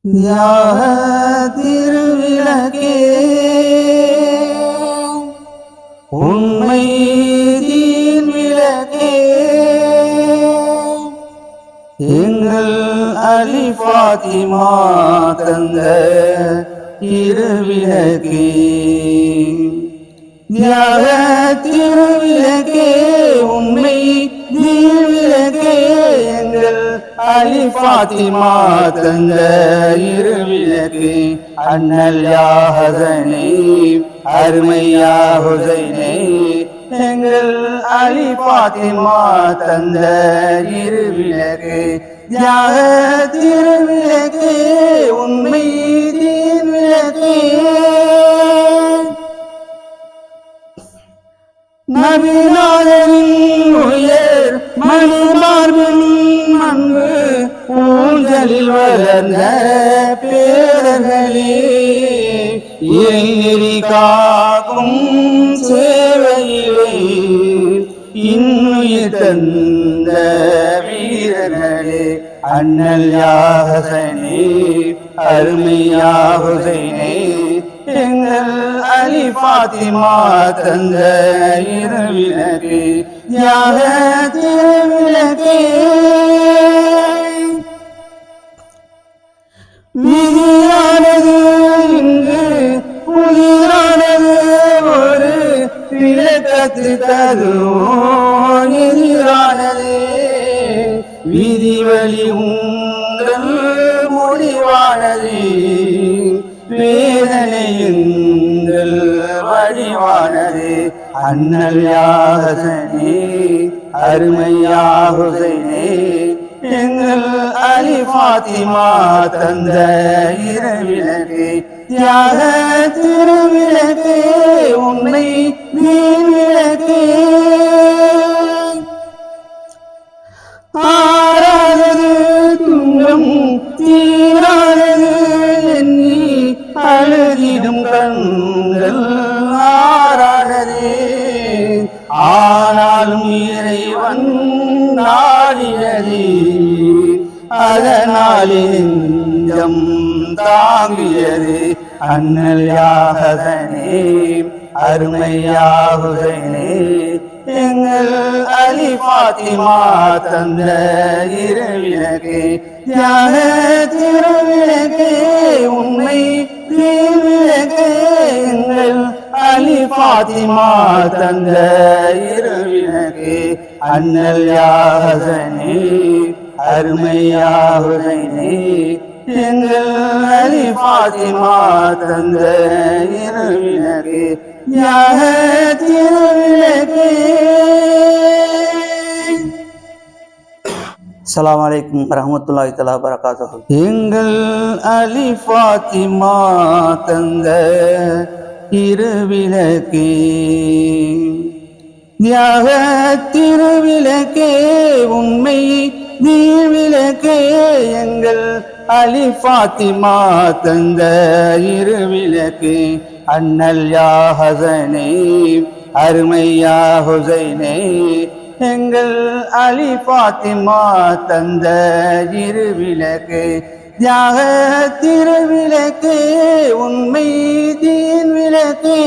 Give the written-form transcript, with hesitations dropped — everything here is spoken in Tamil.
தியாக திருவிளக்கே உண்மை தீன் விளக்கே எங்கள் அலி ஃபாத்திமா தந்த திருவிளக்கே தியாக திருவிளக்கே உண்மை தீன் விளக்கே எங்கள் அலி ஃபாத்திமா தந்த இருவிளக்கு அண்ணல் யா ஹசனே அருமை யா ஹுசைனே எங்கள் அலி ஃபாத்திமா தந்த இருவிளக்கு தியாக திருவிளக்கு உண்மை தீன் விளக்கு நபிநாதனின் உயர் மணிமார்பின் அன்பு ஊஞ்சலில் வளர்ந்த பேரர்களே நெறி காக்கும் சேவையிலே இன்னுயிர் தந்த வீரர்களே அண்ணல் யா ஹசனே அருமை யா ஹுசைனே எங்கள் அலி ஃபாத்திமா தந்த இருவிளக்கு தியாக திருவிளக்கே விதியானது இங்கு உயிரானது ஒரு விளக்கத்து தருவோம் எதிரானது விதி வழி உங்கள் முடிவானது வேதனையுங்கள் வழிவானது அண்ணல் யா ஹசனே அருமை யா ஹுசைனே எங்கள் அலி ஃபாத்திமா தந்த இருவிளக்கு தியாக திருவிளக்கு உண்மை தீன் விளக்கு ஆறாதது துன்பம் தீராதது எண்ணி அழுதிடும் கண்கள் ஆறானதே ஆனாலும் இறைவன் நாடினதே அதனாலே நெஞ்சம் தாங்கியது அண்ணல் யா ஹசனே அருமை யா ஹுசைனே எங்கள் அலி ஃபாத்திமா தந்த இருவிளக்கு தியாக திருவிளக்கு உண்மை தீன் விளக்கு எங்கள் அலி ஃபாத்திமா தந்த இருவிளக்கு அண்ணல் யா ஹசனே அருமை யா ஹுசைனே எங்கள் அலி ஃபாத்திமா தந்த இருவிளக்கு தியாக திருவிளக்கு. அஸ்ஸலாமு அலைக்கும் வரஹ்மத்துல்லாஹி தஆலா வபரகாத்துஹு. எங்கள் அலி ஃபாத்திமா தந்த இருவிளக்கு தியாக திருவிளக்கே உண்மை தீன் விளக்கே எங்கள் அலி ஃபாத்திமா தந்த இருவிளக்கு அண்ணல் யா ஹசனே அருமை யா ஹுசைனே எங்கள் அலி ஃபாத்திமா தந்த இருவிளக்கு தியாக திருவிளக்கு உண்மை தீன் விளக்கு.